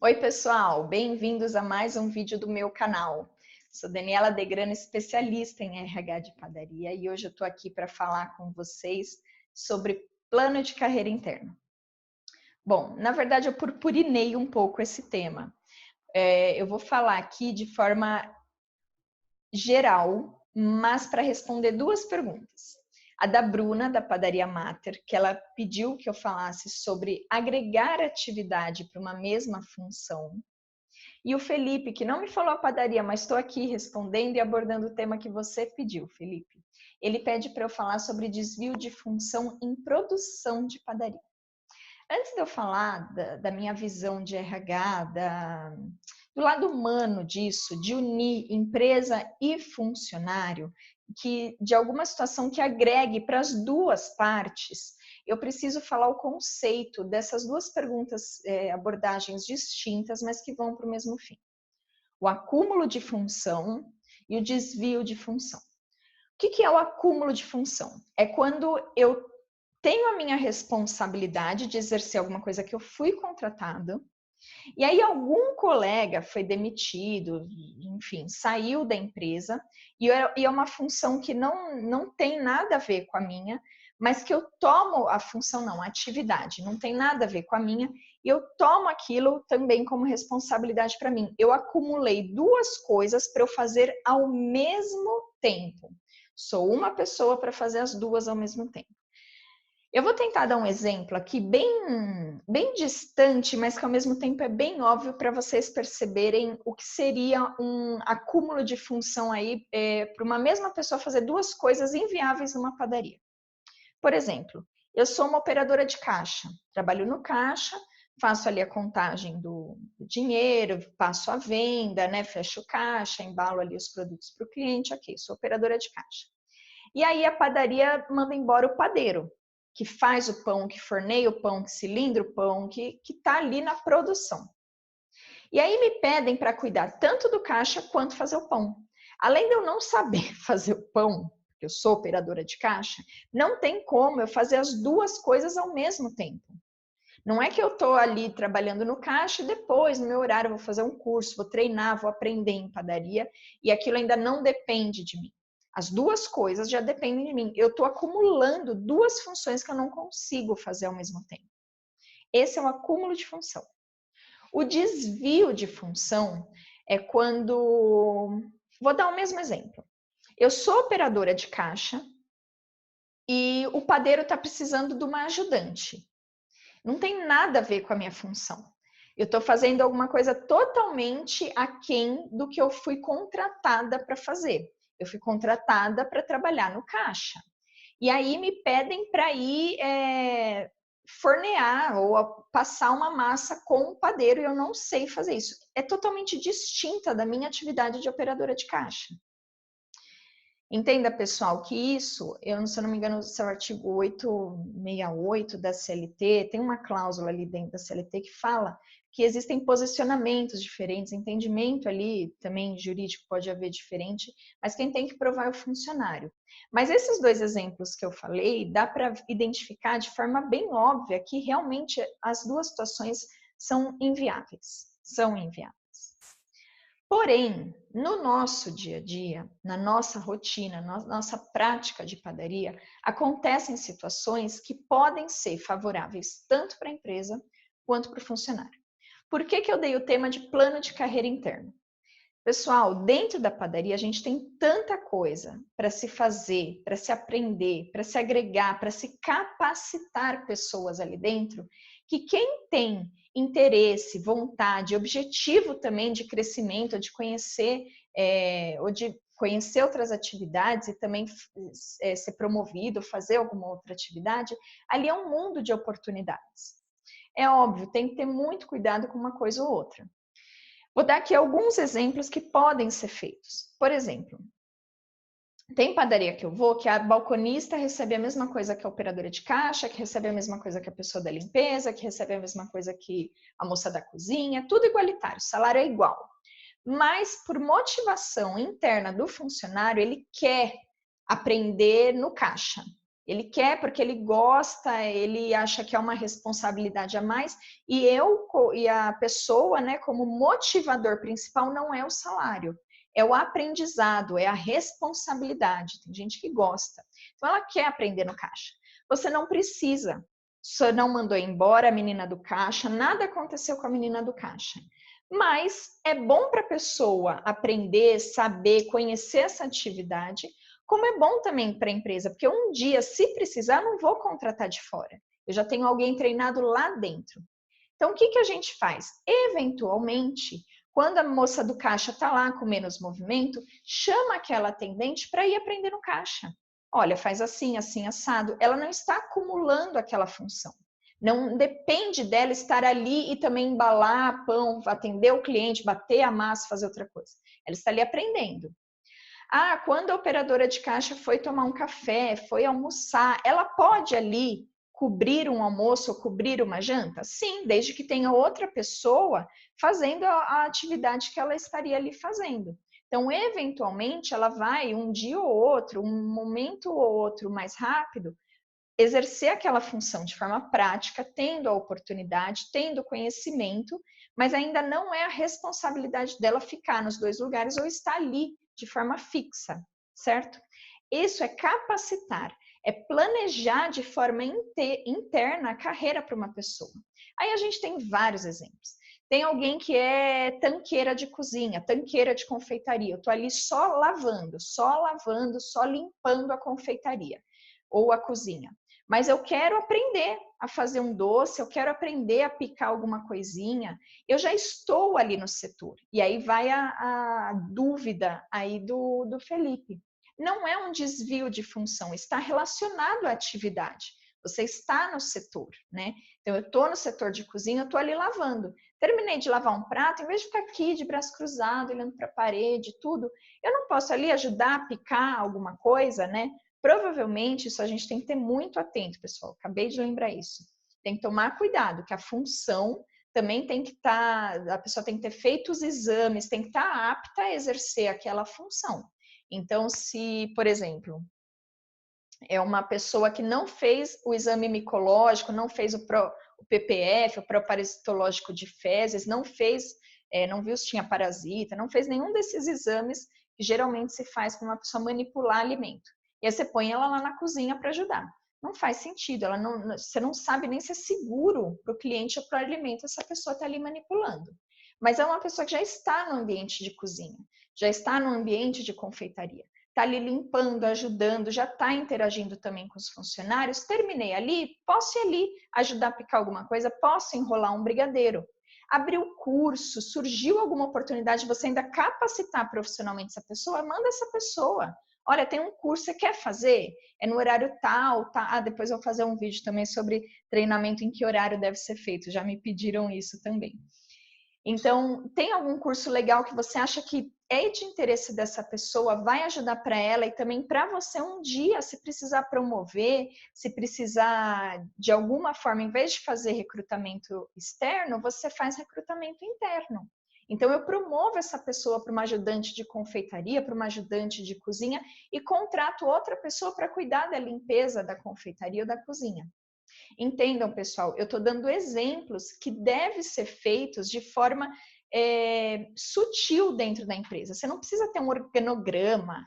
Oi, pessoal, bem-vindos a mais um vídeo do meu canal. Sou Daniela Degrano, especialista em RH de padaria, e hoje eu estou aqui para falar com vocês sobre plano de carreira interno. Bom, na verdade eu purpurinei um pouco esse tema. Eu vou falar aqui de forma geral, mas para responder duas perguntas. A da Bruna, da Padaria Mater, que ela pediu que eu falasse sobre agregar atividade para uma mesma função. E o Felipe, que não me falou a padaria, mas estou aqui respondendo e abordando o tema que você pediu, Felipe. Ele pede para eu falar sobre desvio de função em produção de padaria. Antes de eu falar da minha visão de RH, do lado humano disso, de unir empresa e funcionário, que de alguma situação que agregue para as duas partes, eu preciso falar o conceito dessas duas perguntas, abordagens distintas, mas que vão para o mesmo fim. O acúmulo de função e o desvio de função. O que é o acúmulo de função? É quando eu tenho a minha responsabilidade de exercer alguma coisa que eu fui contratado, e aí algum colega foi demitido, enfim, saiu da empresa, e é uma função que não tem nada a ver com a minha, mas que eu tomo a função, não, a atividade, não tem nada a ver com a minha, e eu tomo aquilo também como responsabilidade para mim. Eu acumulei duas coisas para eu fazer ao mesmo tempo. Sou uma pessoa para fazer as duas ao mesmo tempo. Eu vou tentar dar um exemplo aqui bem distante, mas que ao mesmo tempo é bem óbvio para vocês perceberem o que seria um acúmulo de função aí para uma mesma pessoa fazer duas coisas inviáveis numa padaria. Por exemplo, eu sou uma operadora de caixa, trabalho no caixa, faço ali a contagem do dinheiro, passo a venda, né, fecho o caixa, embalo ali os produtos para o cliente, ok, sou operadora de caixa. E aí a padaria manda embora o padeiro, que faz o pão, que forneia o pão, que cilindra o pão, que está ali na produção. E aí me pedem para cuidar tanto do caixa quanto fazer o pão. Além de eu não saber fazer o pão, porque eu sou operadora de caixa, não tem como eu fazer as duas coisas ao mesmo tempo. Não é que eu estou ali trabalhando no caixa e depois, no meu horário, vou fazer um curso, vou treinar, vou aprender em padaria e aquilo ainda não depende de mim. As duas coisas já dependem de mim. Eu estou acumulando duas funções que eu não consigo fazer ao mesmo tempo. Esse é o acúmulo de função. O desvio de função é quando... Vou dar o mesmo exemplo. Eu sou operadora de caixa e o padeiro está precisando de uma ajudante. Não tem nada a ver com a minha função. Eu estou fazendo alguma coisa totalmente aquém do que eu fui contratada para fazer. Eu fui contratada para trabalhar no caixa. E aí me pedem para ir fornear ou passar uma massa com o padeiro e eu não sei fazer isso. É totalmente distinta da minha atividade de operadora de caixa. Entenda, pessoal, que isso, se eu não me engano, o artigo 868 da CLT, tem uma cláusula ali dentro da CLT que fala que existem posicionamentos diferentes, entendimento ali também jurídico pode haver diferente, mas quem tem que provar é o funcionário. Mas esses dois exemplos que eu falei, dá para identificar de forma bem óbvia que realmente as duas situações são inviáveis, Porém, no nosso dia a dia, na nossa rotina, na nossa prática de padaria, acontecem situações que podem ser favoráveis tanto para a empresa quanto para o funcionário. Por que eu dei o tema de plano de carreira interno? Pessoal, dentro da padaria a gente tem tanta coisa para se fazer, para se aprender, para se agregar, para se capacitar pessoas ali dentro, que quem tem interesse, vontade, objetivo também de crescimento, de conhecer ou de conhecer outras atividades e também ser promovido, fazer alguma outra atividade, ali é um mundo de oportunidades. É óbvio, tem que ter muito cuidado com uma coisa ou outra. Vou dar aqui alguns exemplos que podem ser feitos. Por exemplo, tem padaria que eu vou que a balconista recebe a mesma coisa que a operadora de caixa, que recebe a mesma coisa que a pessoa da limpeza, que recebe a mesma coisa que a moça da cozinha, tudo igualitário, o salário é igual. Mas por motivação interna do funcionário, ele quer aprender no caixa. Ele quer porque ele gosta, ele acha que é uma responsabilidade a mais, e a pessoa, né, como motivador principal não é o salário, é o aprendizado, é a responsabilidade. Tem gente que gosta. Então ela quer aprender no caixa. Você não precisa. Você não mandou embora a menina do caixa, nada aconteceu com a menina do caixa. Mas é bom para a pessoa aprender, saber, conhecer essa atividade, como é bom também para a empresa, porque um dia, se precisar, não vou contratar de fora. Eu já tenho alguém treinado lá dentro. Então, o que, que a gente faz? Eventualmente, quando a moça do caixa está lá com menos movimento, chama aquela atendente para ir aprender no caixa. Olha, faz assim, assim, assado. Ela não está acumulando aquela função. Não depende dela estar ali e também embalar pão, atender o cliente, bater a massa, fazer outra coisa. Ela está ali aprendendo. Ah, quando a operadora de caixa foi tomar um café, foi almoçar, ela pode ali cobrir um almoço ou cobrir uma janta? Sim, desde que tenha outra pessoa fazendo a atividade que ela estaria ali fazendo. Então, eventualmente, ela vai um dia ou outro, um momento ou outro mais rápido, exercer aquela função de forma prática, tendo a oportunidade, tendo conhecimento, mas ainda não é a responsabilidade dela ficar nos dois lugares ou estar ali de forma fixa, certo? Isso é capacitar, é planejar de forma interna a carreira para uma pessoa. Aí a gente tem vários exemplos. Tem alguém que é tanqueira de cozinha, tanqueira de confeitaria. Eu estou ali só lavando, só limpando a confeitaria ou a cozinha. Mas eu quero aprender a fazer um doce, eu quero aprender a picar alguma coisinha, eu já estou ali no setor. E aí vai a dúvida aí do Felipe. Não é um desvio de função, está relacionado à atividade. Você está no setor, né? Então, eu estou no setor de cozinha, eu estou ali lavando. Terminei de lavar um prato, em vez de ficar aqui de braço cruzado, olhando para a parede, tudo, eu não posso ali ajudar a picar alguma coisa, né? Provavelmente, isso a gente tem que ter muito atento, pessoal. Acabei de lembrar isso. Tem que tomar cuidado, que a função também tem que estar, a pessoa tem que ter feito os exames, tem que estar apta a exercer aquela função. Então, se, por exemplo, é uma pessoa que não fez o exame micológico, não fez o PPF, o proparasitológico de fezes, não fez, não viu se tinha parasita, não fez nenhum desses exames que geralmente se faz para uma pessoa manipular alimento. E aí você põe ela lá na cozinha para ajudar. Não faz sentido, você não sabe nem se é seguro para o cliente ou para o alimento essa pessoa está ali manipulando. Mas é uma pessoa que já está no ambiente de cozinha, já está no ambiente de confeitaria, está ali limpando, ajudando, já está interagindo também com os funcionários. Terminei ali, posso ir ali ajudar a picar alguma coisa, posso enrolar um brigadeiro. Abriu curso, surgiu alguma oportunidade de você ainda capacitar profissionalmente essa pessoa, manda essa pessoa. Olha, tem um curso, você quer fazer? É no horário tal, tá? Ah, depois eu vou fazer um vídeo também sobre treinamento em que horário deve ser feito. Já me pediram isso também. Então, tem algum curso legal que você acha que é de interesse dessa pessoa, vai ajudar para ela e também para você um dia, se precisar promover, se precisar de alguma forma, em vez de fazer recrutamento externo, você faz recrutamento interno. Então, eu promovo essa pessoa para uma ajudante de confeitaria, para uma ajudante de cozinha e contrato outra pessoa para cuidar da limpeza da confeitaria ou da cozinha. Entendam, pessoal, eu estou dando exemplos que devem ser feitos de forma sutil dentro da empresa. Você não precisa ter um organograma,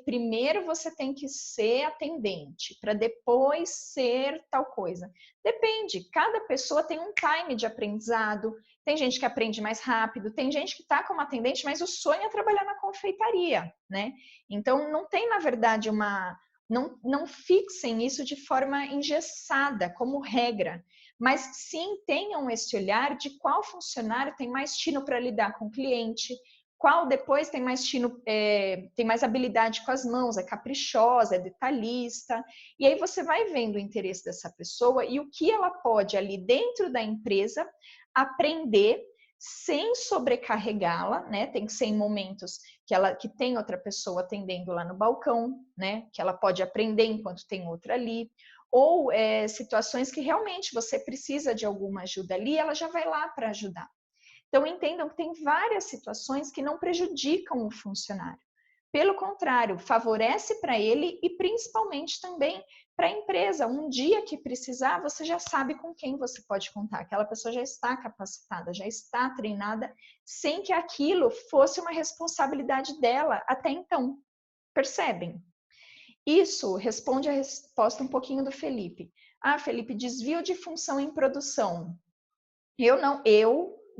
primeiro você tem que ser atendente, para depois ser tal coisa. Depende, cada pessoa tem um time de aprendizado, tem gente que aprende mais rápido, tem gente que está como atendente, mas o sonho é trabalhar na confeitaria, né? Então, não tem, na verdade, não fixem isso de forma engessada, como regra, mas sim tenham esse olhar de qual funcionário tem mais tino para lidar com o cliente, qual depois tem mais tino, tem mais habilidade com as mãos, é caprichosa, é detalhista, e aí você vai vendo o interesse dessa pessoa e o que ela pode ali dentro da empresa aprender sem sobrecarregá-la, né? Tem que ser em momentos que tem outra pessoa atendendo lá no balcão, né? Que ela pode aprender enquanto tem outra ali. Ou situações que realmente você precisa de alguma ajuda ali, ela já vai lá para ajudar. Então, entendam que tem várias situações que não prejudicam o funcionário. Pelo contrário, favorece para ele e principalmente também para a empresa. Um dia que precisar, você já sabe com quem você pode contar. Aquela pessoa já está capacitada, já está treinada, sem que aquilo fosse uma responsabilidade dela até então. Percebem? Isso responde a resposta um pouquinho do Felipe. Ah, Felipe, desvio de função em produção. Eu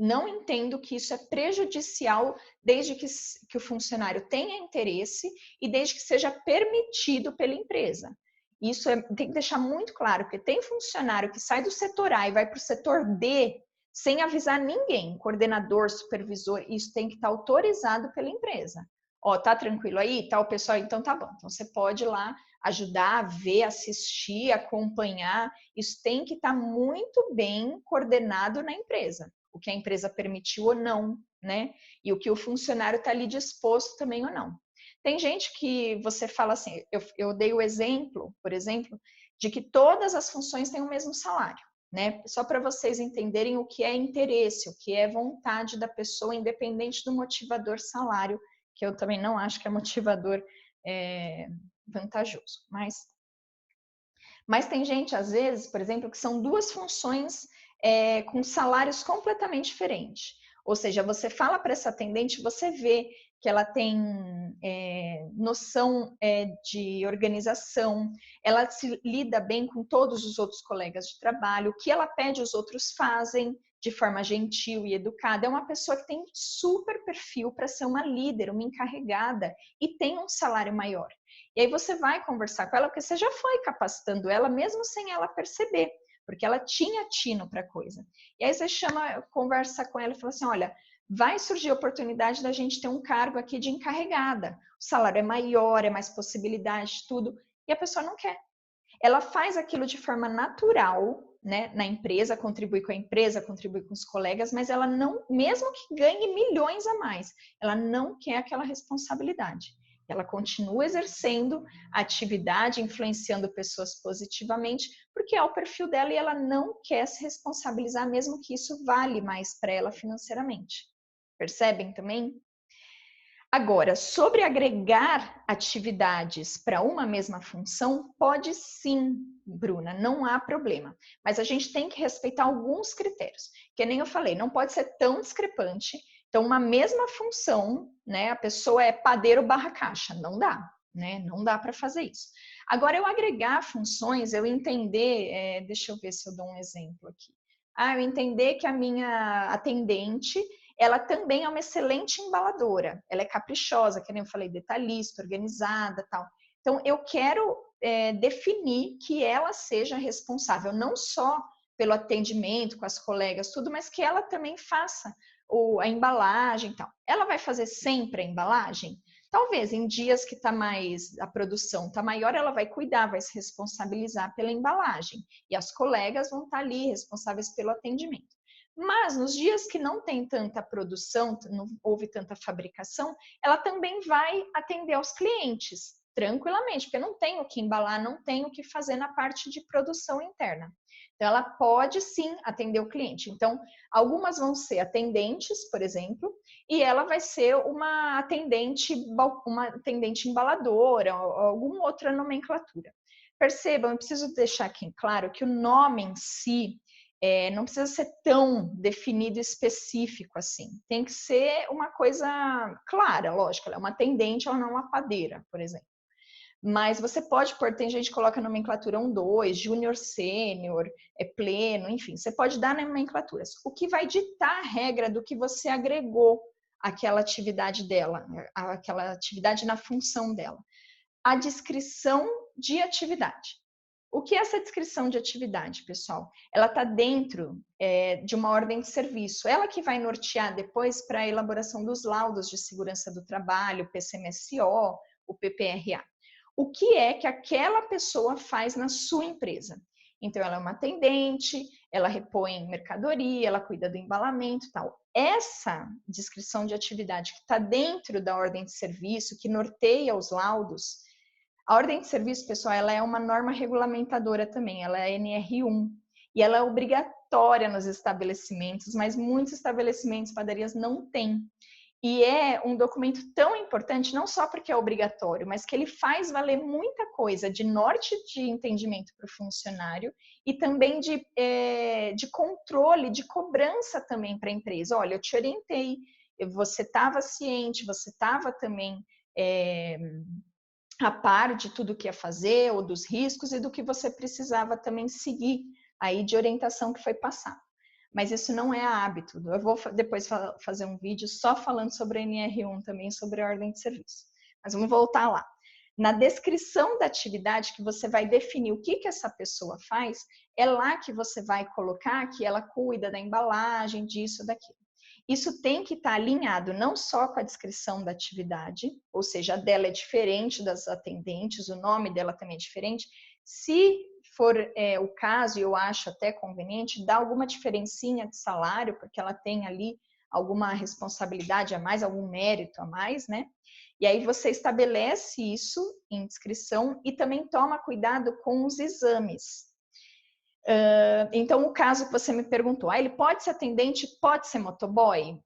não entendo que isso é prejudicial desde que o funcionário tenha interesse e desde que seja permitido pela empresa. Isso tem que deixar muito claro, porque tem funcionário que sai do setor A e vai para o setor D sem avisar ninguém, coordenador, supervisor, isso tem que estar autorizado pela empresa. Ó, tá tranquilo aí? Tá o pessoal? Então tá bom. Então você pode ir lá ajudar, ver, assistir, acompanhar. Isso tem que estar muito bem coordenado na empresa. O que a empresa permitiu ou não, né? E o que o funcionário está ali disposto também ou não. Tem gente que você fala assim, eu dei o exemplo, por exemplo, de que todas as funções têm o mesmo salário, né? Só para vocês entenderem o que é interesse, o que é vontade da pessoa, independente do motivador salário, que eu também não acho que é motivador vantajoso. Mas tem gente, às vezes, por exemplo, que são duas funções com salários completamente diferentes. Ou seja, você fala para essa atendente, você vê que ela tem noção de organização, ela se lida bem com todos os outros colegas de trabalho, o que ela pede os outros fazem de forma gentil e educada. É uma pessoa que tem super perfil para ser uma líder, uma encarregada e tem um salário maior. E aí você vai conversar com ela, porque você já foi capacitando ela, mesmo sem ela perceber, porque ela tinha tino para coisa. E aí você conversa com ela e fala assim, olha, vai surgir a oportunidade da gente ter um cargo aqui de encarregada. O salário é maior, é mais possibilidade, tudo. E a pessoa não quer. Ela faz aquilo de forma natural, né, na empresa, contribui com a empresa, contribui com os colegas, mas ela não, mesmo que ganhe milhões a mais, ela não quer aquela responsabilidade. Ela continua exercendo a atividade, influenciando pessoas positivamente, porque é o perfil dela e ela não quer se responsabilizar, mesmo que isso vale mais para ela financeiramente. Percebem também? Agora, sobre agregar atividades para uma mesma função, pode sim, Bruna, não há problema. Mas a gente tem que respeitar alguns critérios, que nem eu falei, não pode ser tão discrepante. Então, uma mesma função, né? A pessoa é padeiro barra caixa, não dá, né? Não dá para fazer isso. Agora, eu agregar funções, eu entender, deixa eu ver se eu dou um exemplo aqui. Eu entender que a minha atendente ela também é uma excelente embaladora. Ela é caprichosa, que nem eu falei, detalhista, organizada, tal. Então, eu quero definir que ela seja responsável, não só pelo atendimento com as colegas, tudo, mas que ela também faça a embalagem e tal. Ela vai fazer sempre a embalagem? Talvez em dias que a produção está maior, ela vai cuidar, vai se responsabilizar pela embalagem. E as colegas vão estar ali responsáveis pelo atendimento. Mas nos dias que não tem tanta produção, não houve tanta fabricação, ela também vai atender aos clientes tranquilamente, porque não tem o que embalar, não tem o que fazer na parte de produção interna. Então, ela pode sim atender o cliente. Então, algumas vão ser atendentes, por exemplo, e ela vai ser uma atendente embaladora, ou alguma outra nomenclatura. Percebam, eu preciso deixar aqui claro que o nome em si não precisa ser tão definido específico assim. Tem que ser uma coisa clara, lógico, ela é uma atendente, ela não é uma padeira, por exemplo. Mas você pode pôr, tem gente que coloca nomenclatura 1, 2, júnior, sênior, pleno, enfim, você pode dar nomenclaturas. O que vai ditar a regra do que você agregou àquela atividade dela, aquela atividade na função dela. A descrição de atividade. O que é essa descrição de atividade, pessoal? Ela está dentro de uma ordem de serviço. Ela que vai nortear depois para a elaboração dos laudos de segurança do trabalho, o PCMSO, o PPRA. O que é que aquela pessoa faz na sua empresa? Então, ela é uma atendente, ela repõe mercadoria, ela cuida do embalamento e tal. Essa descrição de atividade que está dentro da ordem de serviço, que norteia os laudos, a ordem de serviço, pessoal, ela é uma norma regulamentadora também, ela é NR1 e ela é obrigatória nos estabelecimentos, mas muitos estabelecimentos, padarias não têm. E é um documento tão importante, não só porque é obrigatório, mas que ele faz valer muita coisa de norte de entendimento para o funcionário e também de controle, de cobrança também para a empresa. Olha, eu te orientei, você estava ciente, você estava também a par de tudo que ia fazer, ou dos riscos e do que você precisava também seguir aí de orientação que foi passada. Mas isso não é hábito. Eu vou depois fazer um vídeo só falando sobre a NR1 também, sobre a ordem de serviço. Mas vamos voltar lá. Na descrição da atividade que você vai definir o que essa pessoa faz, é lá que você vai colocar que ela cuida da embalagem, disso, daquilo. Isso tem que estar alinhado não só com a descrição da atividade, ou seja, a dela é diferente das atendentes, o nome dela também é diferente. Se for o caso, e eu acho até conveniente, dar alguma diferencinha de salário, porque ela tem ali alguma responsabilidade a mais, algum mérito a mais, né? E aí você estabelece isso em descrição e também toma cuidado com os exames. Então, o caso que você me perguntou, ele pode ser atendente, pode ser motoboy?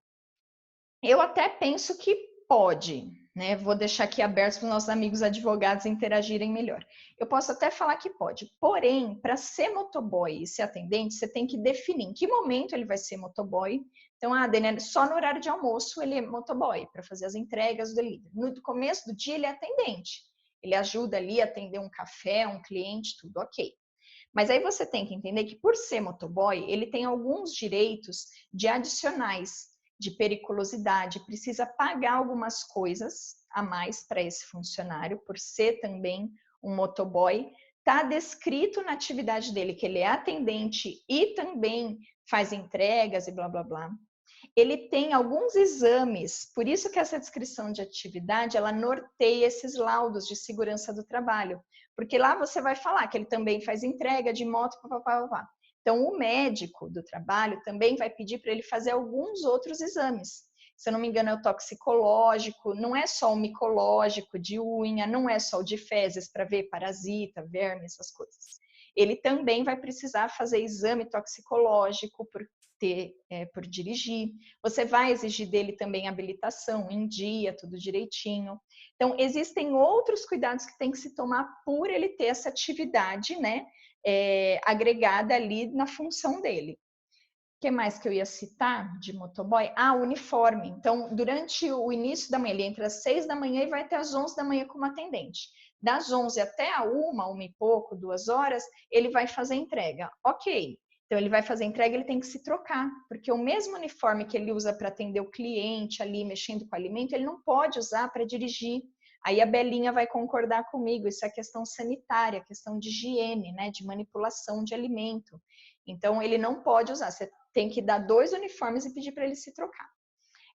Eu até penso que pode, né? Vou deixar aqui aberto para os nossos amigos advogados interagirem melhor. Eu posso até falar que pode, porém, para ser motoboy e ser atendente, você tem que definir em que momento ele vai ser motoboy. Então, Daniela, só no horário de almoço ele é motoboy, para fazer as entregas do delivery. No começo do dia ele é atendente, ele ajuda ali a atender um café, um cliente, tudo ok. Mas aí você tem que entender que por ser motoboy, ele tem alguns direitos de adicionais, de periculosidade, precisa pagar algumas coisas a mais para esse funcionário, por ser também um motoboy. Está descrito na atividade dele que ele é atendente e também faz entregas e blá, blá, blá. Ele tem alguns exames, por isso que essa descrição de atividade, ela norteia esses laudos de segurança do trabalho, porque lá você vai falar que ele também faz entrega de moto, papapá. Então, o médico do trabalho também vai pedir para ele fazer alguns outros exames. Se eu não me engano, é o toxicológico, não é só o micológico de unha, não é só o de fezes para ver parasita, verme, essas coisas. Ele também vai precisar fazer exame toxicológico por dirigir. Você vai exigir dele também habilitação em dia, tudo direitinho. Então, existem outros cuidados que tem que se tomar por ele ter essa atividade, né, agregada ali na função dele. O que mais que eu ia citar de motoboy? Uniforme. Então, durante o início da manhã, ele entra às 6 da manhã e vai até às 11 da manhã como atendente. Das 11 até a 1 e pouco, 2 horas, ele vai fazer entrega. Ok. Então, ele vai fazer entrega, ele tem que se trocar, porque o mesmo uniforme que ele usa para atender o cliente ali, mexendo com o alimento, ele não pode usar para dirigir. Aí a Belinha vai concordar comigo, isso é questão sanitária, questão de higiene, né, de manipulação de alimento. Então, ele não pode usar, você tem que dar 2 uniformes e pedir para ele se trocar.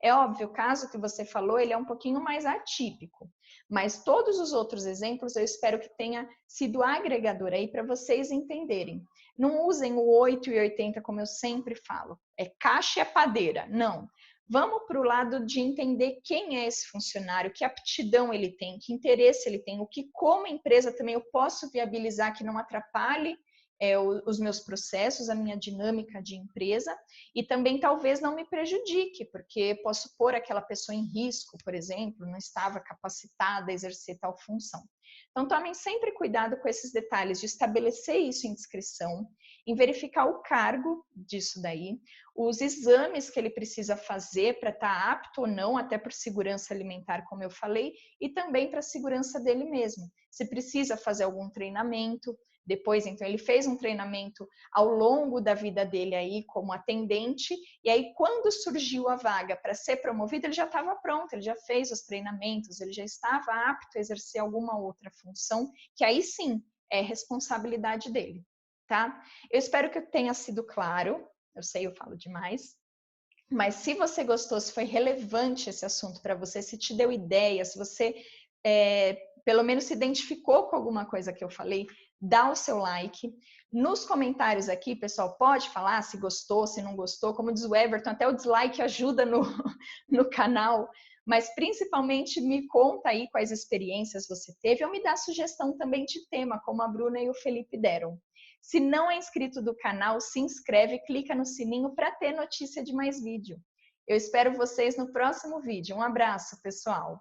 É óbvio, o caso que você falou, ele é um pouquinho mais atípico, mas todos os outros exemplos eu espero que tenha sido agregador aí para vocês entenderem. Não usem o 8 e 80 como eu sempre falo, é caixa e a padeira, não. Vamos para o lado de entender quem é esse funcionário, que aptidão ele tem, que interesse ele tem, o que como empresa também eu posso viabilizar que não atrapalhe os meus processos, a minha dinâmica de empresa e também talvez não me prejudique, porque posso pôr aquela pessoa em risco, por exemplo, não estava capacitada a exercer tal função. Então, tomem sempre cuidado com esses detalhes de estabelecer isso em descrição, em verificar o cargo disso daí, os exames que ele precisa fazer para estar apto ou não, até por segurança alimentar, como eu falei, e também para a segurança dele mesmo. Se precisa fazer algum treinamento, depois, então, ele fez um treinamento ao longo da vida dele aí como atendente, e aí quando surgiu a vaga para ser promovido, ele já estava pronto, ele já fez os treinamentos, ele já estava apto a exercer alguma outra função, que aí sim é responsabilidade dele, tá? Eu espero que tenha sido claro, eu sei, eu falo demais, mas se você gostou, se foi relevante esse assunto para você, se te deu ideia, se você pelo menos se identificou com alguma coisa que eu falei, dá o seu like. Nos comentários aqui, pessoal, pode falar se gostou, se não gostou. Como diz o Everton, até o dislike ajuda no canal. Mas principalmente me conta aí quais experiências você teve ou me dá sugestão também de tema, como a Bruna e o Felipe deram. Se não é inscrito do canal, se inscreve, clica no sininho para ter notícia de mais vídeo. Eu espero vocês no próximo vídeo. Um abraço, pessoal!